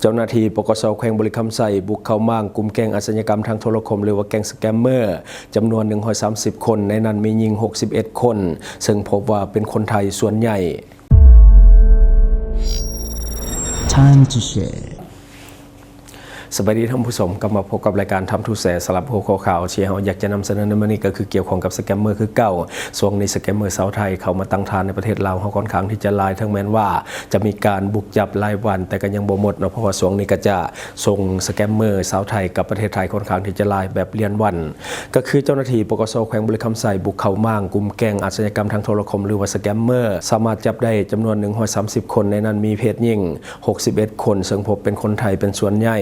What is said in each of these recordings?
เจ้าหน้าที่ปกส.แขวงบริคำไซบุกเข้าม่างกลุ่มแก๊งอาชญากรรมทางโทรคมหรือว่าแก๊งสแกมเมอร์จำนวน130คนในนั้นมีหญิง61คนซึ่งพบว่าเป็นคนไทยส่วนใหญ่ Time to shareสวัสดีท่านผู้ชมกลับมาพบกับรายการทำทูแสสลับหัวข้อข่าวที่เราอยากจะนำเสนอในวันนี้ก็คือเกี่ยวข้องกับสแกมเมอร์คือเก่าช่วงนี้สแกมเมอร์ชาวไทยเขามาตั้งฐานในประเทศลาวเขาค่อนข้างที่จะลายทั้งแม้นว่าจะมีการบุกจับรายวันแต่ก็ยังบ่หมดเนาะเพราะว่าช่วงนี้ก็จะส่งสแกมเมอร์ชาวไทยกับประเทศไทยค่อนข้างที่จะลายแบบเรียนวันก็คือเจ้าหน้าที่ปกส.แขวงบริคำไซบุกเข้าม่างกลุ่มแก๊งอาชญากรรมทางโทรคมหรือว่าสแกมเมอร์สามารถจับได้จำนวน130คนในนั้นมีเพศหญิง61คนซึ่งพบเป็นคนไทยเป็นส่วนใหญ่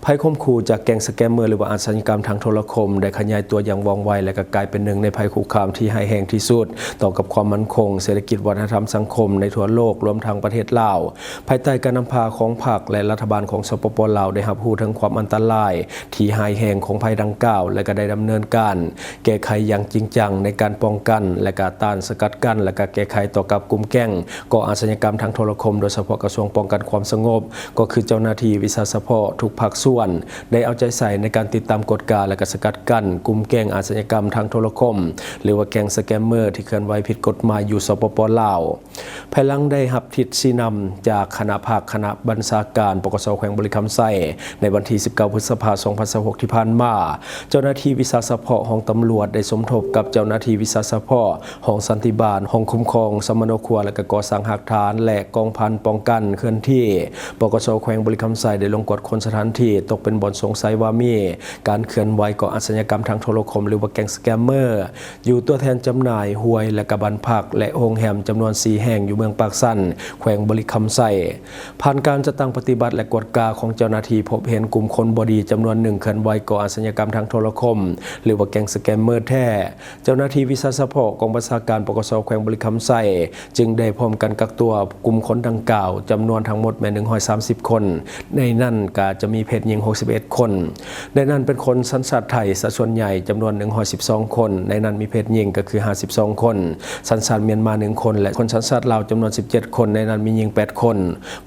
ภัยข่มขู่จากแก๊งสแกมเมอร์หรือว่าอาชญากรรมทางโทรคมได้ขยายตัวอย่างว่องไวและก็กลายเป็นหนึ่งในภัยคุกคามที่ร้ายแรงที่สุดต่อกับความมั่นคงเศรษฐกิจวัฒนธรรมสังคมในทั่วโลกรวมทั้งประเทศลาวภายใต้การนำพาของพรรคและรัฐบาลของสปป.ลาวได้รับรู้ถึงความอันตรายที่ร้ายแรงของภัยดังกล่าวและก็ได้ดำเนินการแก้ไขอย่างจริงจังในการป้องกันและก็ต้านสกัดกั้นและก็แก้ไขต่อกับกลุ่มแก๊งก่ออาชญากรรมทางโทรคมโดยเฉพาะกระทรวงป้องกันความสงบก็คือเจ้าหน้าที่วิสาสะเพาะทุกภาคส่วนได้เอาใจใส่ในการติดตามกฎการและก็สกัดกั้นกลุ่มแก๊งอาชญากรรมทางโทรคมหรือว่าแก๊งสแกมเมอร์ที่เคลื่อนไหวผิดกฎหมายอยู่สปป.ลาวภายหลังได้รับทิศชี้นำจากคณะภาคคณะบัญชาการปกส.แขวงบริคำไซในวันที่19พฤษภาคม2026ที่ผ่านมาเจ้าหน้าที่วิสาสะเพาะของตำรวจได้สมทบกับเจ้าหน้าที่วิสาสะเพาะของสันติบาลของคุ้มครองสมณครัวและก็ก่อสร้างหลักฐานและกองพันป้องกันเคลื่อนที่ปกส.แขวงบริคำไซได้ลงกวดคนสถานที่ตกเป็นบ่อนสงสัยว่ามีการเคลื่อนไหวก่ออาชญากรรมทางโทรคมหรือว่าแก๊งสแกมเมอร์อยู่ตัวแทนจำหน่ายหวยและกบันพักและโรงแรมจำนวน4แห่งอยู่เมืองปากสันแขวงบริคำไซผ่านการจัดตั้งปฏิบัติและกวดกาของเจ้าหน้าที่พบเห็นกลุ่มคนบดีจำนวนหนึ่งเคลื่อนไหวก่ออาชญากรรมทางโทรคมหรือว่าแก๊งสแกมเมอร์แท้เจ้าหน้าที่วิสาสะเพาะกองบัญชาการปกส.แขวงบริคำไซจึงได้พร้อมกันกักตัวกลุ่มคนดังกล่าวจำนวนทั้งหมดแม้130คนในนั้นก็จะมีเพศหญิง61คนในนั้นเป็นคนสัญชาติไทยส่วนใหญ่จำนวน112คนในนั้นมีเพศหญิงก็คือ52คนสัญชาติเมียนมา1คนและคนสัญชาติลาวจำนวน17คนในนั้นมีหญิง8คน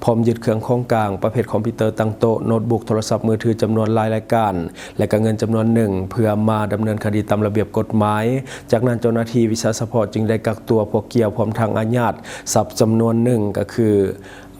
พร้อมยึดเครื่องของกลางประเภทคอมพิวเตอร์ตั้งโต๊ะโน้ตบุ๊กโทรศัพท์มือถือจำนวนหลายรายการและก็เงินจำนวนหนึ่งเพื่อมาดำเนินคดีตามระเบียบกฎหมายจากนั้นเจ้าหน้าที่วิสาสะเพาะจึงได้กักตัวพวกเกี่ยวพร้อมทางอาญาตทรัพย์จำนวนหนึ่งก็คือ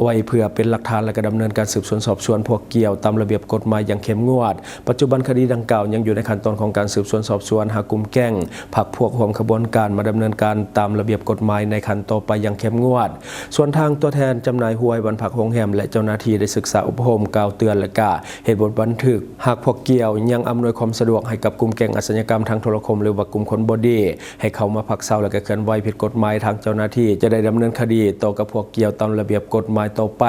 ไว้เพื่อเป็นหลักฐานและก็ดำเนินการสืบสวนสอบสวนพวกเกี่ยวตามระเบียบกฎหมายอย่างเข้มงวดปัจจุบันคดีดังกล่าวยังอยู่ในขั้นตอนของการสืบสวนสอบสวนหากลุ่มแก๊งผักพวกร่วมขบวนการมาดำเนินการตามระเบียบกฎหมายในขั้นต่อไปอย่างเข้มงวดส่วนทางตัวแทนจำหน่ายหวยบันพักโรงแรมและเจ้าหน้าที่ได้ศึกษาอบรมกล่าวเตือนและก็เหตุบทบันทึกหากพวกเกี่ยวยังอำนวยความสะดวกให้กับกลุ่มแก๊งอาชญากรรมทางโทรคมหรือว่ากลุ่มคนบดีให้เขามาพักเศร้าและก็เคลื่อนไหวผิดกฎหมายทางเจ้าหน้าที่จะได้ดำเนินคดีต่อกับพวกเกี่ยวตามระเบียบกฎหมายต่อไป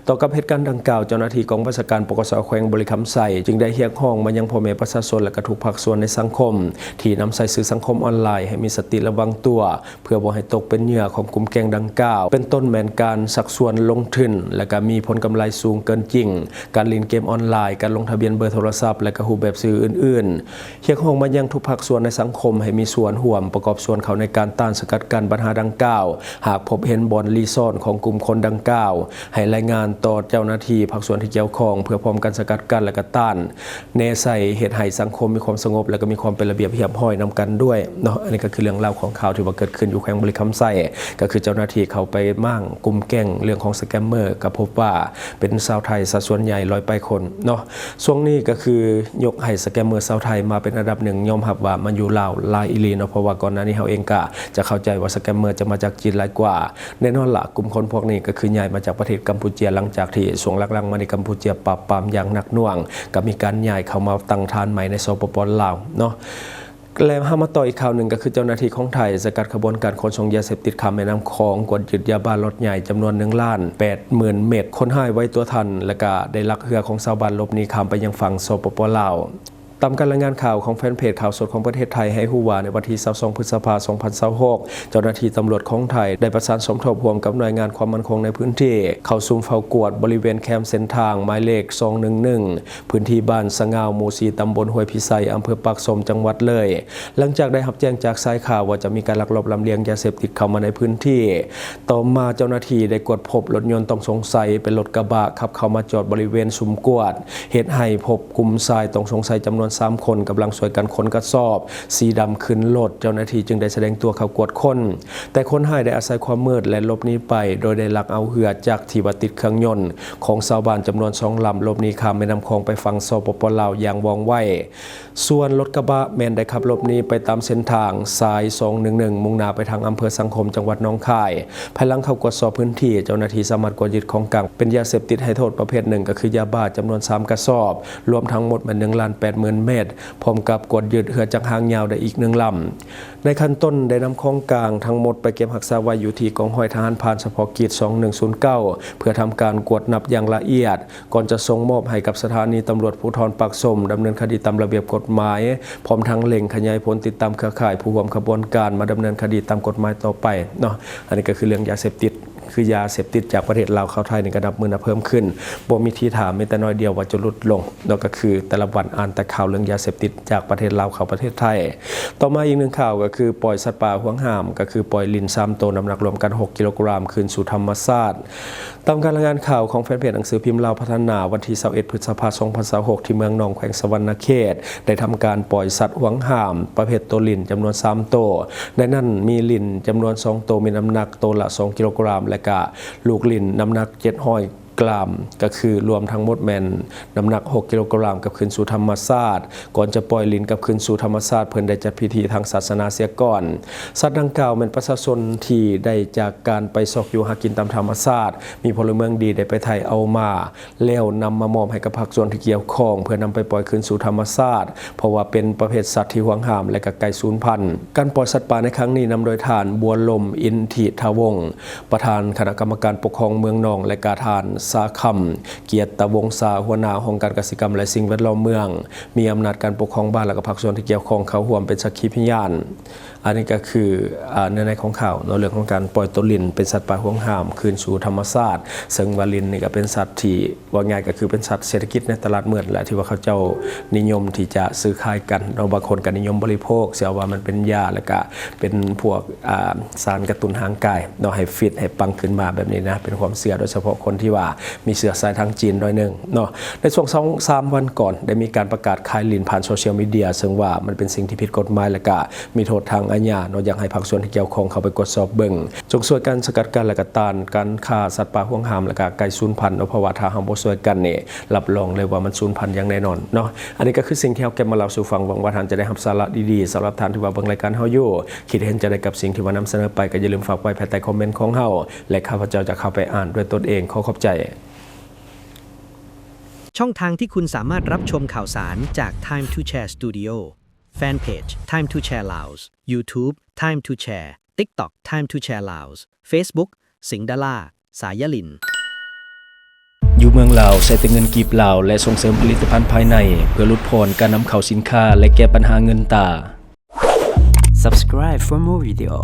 ต่อกับเหตุการณ์ดังกล่าวเจ้าหน้าที่กองบัญชาการปกส.แขวงบริคำไซจึงได้เรียกร้องมายังพ่อแม่ประชาชนและก็ทุกภาคส่วนในสังคมที่นำใส่สื่อสังคมออนไลน์ให้มีสติระวังตัวเพื่อบ่ให้ตกเป็นเหยื่อของกลุ่มแก๊งดังกล่าวเป็นต้นแม้นการชักชวนลงทุนและก็มีผลกำไรสูงเกินจริงการเล่นเกมออนไลน์การลงทะเบียนเบอร์โทรศัพท์และก็รูปแบบสื่ออื่นๆเรียกร้องมายังทุกภาคส่วนในสังคมให้มีส่วนร่วมประกอบส่วนเขาในการต้านสกัดกั้นปัญหาดังกล่าวหากพบเห็นบ่อนรีสอร์ทของกลุ่มคนดังกล่าวให้รายงานต่อเจ้าหน้าที่ภาคส่วนที่เกี่ยวข้องเพื่อพร้อมกันสกัดกั้นและก็ต้านเนใส่เหตุให้สังคมมีความสงบและก็มีความเป็นระเบียบเรียบร้อยนำกันด้วยเนาะอันนี้ก็คือเรื่องเล่าของข่าวที่ว่าเกิดขึ้นอยู่แขวงบริคำไซก็คือเจ้าหน้าที่เขาไปมั่งกลุ่มแก๊งเรื่องของสแกมเมอร์ก็พบว่าเป็นชาวไทยส่วนใหญ่100 ปลายคนเนาะช่วงนี้ก็คือยกให้สแกมเมอร์ชาวไทยมาเป็นอันดับหนึ่งยอมรับว่ามันอยู่ลาวลายอีลีเนาะเพราะว่าก่อนหน้านี้เขาเองก็จะเข้าใจว่าสแกมเมอร์จะมาจากจีนหลายกว่าแน่นอนละกลุ่มคนพวกนี้ก็คือย้ายมาจากประเทศกัมพูชาหลังจากที่ช่วงหลังๆมาในกัมพูชาปราบปรามอย่างหนักหน่วงก็มีการย้ายเข้ามาตั้งฐานใหม่ในสปป.ลาวเนาะแล้วมาต่ออีกข่าวหนึ่งก็คือเจ้าหน้าที่ของไทยสกัดขบวนการขนส่งยาเสพติดข้ามแม่น้ำคลองกวดยึดยาบ้ารถใหญ่จำนวน1,80,000 เม็ดคนหายไว้ตัวทันและก็ได้ลักเรือของชาวบ้านหลบหนีข้ามไปยังฝั่งสปป.ลาว ตามการรายงานข่าวของแฟนเพจข่าวสดของประเทศไทยให้ฮู้ว่าในวันที่22พฤษภาคม2026เจ้าหน้าที่ตำรวจของไทยได้ประสานสมทบร่วมกับหน่วยงานความมั่นคงในพื้นที่เข้าซุ่มเฝ้ากวดบริเวณแคมป์เส้นทางหมายเลข211พื้นที่บ้านสะงาวหมู่ 4 ตำบลห้วยพิสัยอำเภอปากสมจังหวัดเลยหลังจากได้รับแจ้งจากสายข่าวว่าจะมีการลักลอบลำเลียงยาเสพติดเข้ามาในพื้นที่ต่อมาเจ้าหน้าที่ได้กวดพบรถยนต์ต้องสงสัยเป็นรถกระบะขับเข้ามาจอดบริเวณซุ่มกวดเหตุให้พบกลุ่มชายต้องสงสัยจำนวน3คนกำลังช่วยกันขนกระสอบสีดำขึ้นรถเจ้าหน้าที่จึงได้แสดงตัวเข้ากวดค้นแต่คนหายได้อาศัยความมืดและหลบหนีไปโดยได้ลักเอาเหือจากที่ว่าติดเครื่องยนต์ของชาวบ้านจำนวน2 ลำหลบหนีข้ามแม่น้ำคลองไปฝั่งสปป.ลาวอย่างว่องไวส่วนรถกระบะแมนได้ขับหลบหนีไปตามเส้นทางสาย211มุ่งหน้าไปทางอำเภอสังคมจังหวัดหนองคายภายหลังเข้ากวดสอบพื้นที่เจ้าหน้าที่สามารถกวดยึดของกลางเป็นยาเสพติดให้โทษประเภทหนึ่งก็คือยาบ้าจำนวน3 กระสอบรวมทั้งหมดมัน1,80,000 เม็ดพร้อมกับกวดยึดเหือจักรหางยาวได้อีก1 ลำในขั้นต้นได้นำของกลางทั้งหมดไปเก็บรักษาไว้อยู่ที่กองร้อยทหารพรานเฉพาะกิจ2109เพื่อทำการกวดนับอย่างละเอียดก่อนจะส่งมอบให้กับสถานีตำรวจภูธรปากสมดำเนินคดีตามระเบียบกฎหมายพร้อมทั้งเล็งขยายผลติดตามเครือข่ายผู้ร่วมขบวนการมาดำเนินคดีตามกฎหมายต่อไปเนาะอันนี้ก็คือเรื่องยาเสพติดคือยาเสพติดจากประเทศลาวเข้าไทยในกระดับมือเพิ่มขึ้นบ่มีที่ถามมีแต่น้อยเดียวว่าจะลดลงนั่นก็คือแต่ละวันอ่านแต่ข่าวเรื่องยาเสพติดจากประเทศลาวเข้าประเทศไทยต่อมาอีกหนึ่งข่าวก็คือปล่อยสัตว์ป่าห่วงห้ามก็คือปล่อยลิง3 ตัวน้ำหนักรวมกัน6 กิโลกรัมคืนสู่ธรรมชาติตามการรายงานข่าวของแฟนเพจหนังสือพิมพ์ลาวพัฒนาวันที่21พฤษภาคม2026ที่เมืองหนองแขวงสะวรรณเขตได้ทำการปล่อยสัตว์ห่วงห้ามประเภทตัวลิงจำนวน3 ตัวในนั้นมีลิงจำนวน2 ตัวมีน้ำหนักตัวละ2 กิโลกรัมและก็ลูกลินน้ำหนัก700 กรัมก็คือรวมทั้งหมดแมนน้ำหนัก6 กิโลกรัมกับคืนสู่ธรรมชาติก่อนจะปล่อยลินกับคืนสู่ธรรมชาติเพิ่นได้จัดพิธีทางศาสนาเสียก่อนสัตว์ดังกล่าวเป็นประชาชนที่ได้จากการไปซอกอยู่หากินตามธรรมชาติมีพลเมืองดีได้ไปไทยเอามาแล้วนำมามอบให้กับภาคส่วนที่เกี่ยวข้องเพื่อนำไปปล่อยคืนสู่ธรรมชาติเพราะว่าเป็นประเภทสัตว์ที่ห่วงห้ามและก็ไกลสูญพันธุ์การปล่อยสัตว์ป่าในครั้งนี้นำโดยทานบัวลมอินทิทวงศ์ประธานคณะกรรมการปกครองเมืองหนองและกาทานสาคำเกียรติวงศ์สาหัวหน้าองค์การเกษตรกรรมและสิ่งแวดล้อมเมืองมีอำนาจการปกครองบ้านและก็ภาคส่วนที่เกี่ยวข้องเข้าร่วมเป็นสักขีพยานอันนี้ก็คือเนื้อในของข่าวเรื่องของการปล่อยตัวลิงเป็นสัตว์ป่าห่วงห้ามคืนสู่ธรรมชาติซึ่งว่าลิงนี่ก็เป็นสัตว์ที่ว่าง่ายก็คือเป็นสัตว์เศรษฐกิจในตลาดมืดแหละที่ว่าเขาเจ้านิยมที่จะซื้อขายกันบางคนก็นิยมบริโภคเสียว่ามันเป็นยาแล้วก็เป็นพวกสารกระตุ้นทางกายให้ฟิตให้ปังขึ้นมาแบบนี้นะเป็นความเชื่อโดยเฉพาะคนที่ว่ามีเชื้อสายทางจีนหน่อยนึงเนาะในช่วง2-3 วันก่อนได้มีการประกาศขายลิงผ่านโซเชียลมีเดียซึ่งว่ามันเป็นสิ่งที่ผิดกฎหมายและก็มีโทษทางอาญาเนาะอยากให้ภาคส่วนที่เกี่ยวข้องเข้าไปตรวจสอบเบิ่งจงช่วยกันสกัดกั้นและก็ต้านการฆ่าสัตว์ป่าห่วงห้ามและก็ไก่สูญพันธุ์เพราะว่าถ้าเฮาบ่ช่วยกันนี่รับรองเลยว่ามันสูญพันธุ์อย่างแน่นอนเนาะอันนี้ก็คือสิ่งที่เฮาเก็บมาเล่าสู่ฟังหวังว่าท่านจะได้รับสาระดีๆสำหรับท่านที่ว่าเบิ่งรายการเฮาอยู่คิดเห็นจะได้กับสิ่งที่ว่านำเสนอไปก็อย่าลืมฝากไว้ภายใต้คอมเมนต์ของเฮาและข้าพเจ้าจะเข้าไปอ่านด้วยตนเองขอขอบใจช่องทางที่คุณสามารถรับชมข่าวสารจาก Time to Share Studio Fanpage Time to Share Laos YouTube Time to Share TikTok Time to Share Laos Facebook สิงห์ดาราสายลินอยู่เมืองลาวใช้แต่เงินกีบลาวและส่งเสริมผลิตภัณฑ์ภายในเพื่อลดพรการนำเข้าสินค้าและแก้ปัญหาเงินตา Subscribe for more video.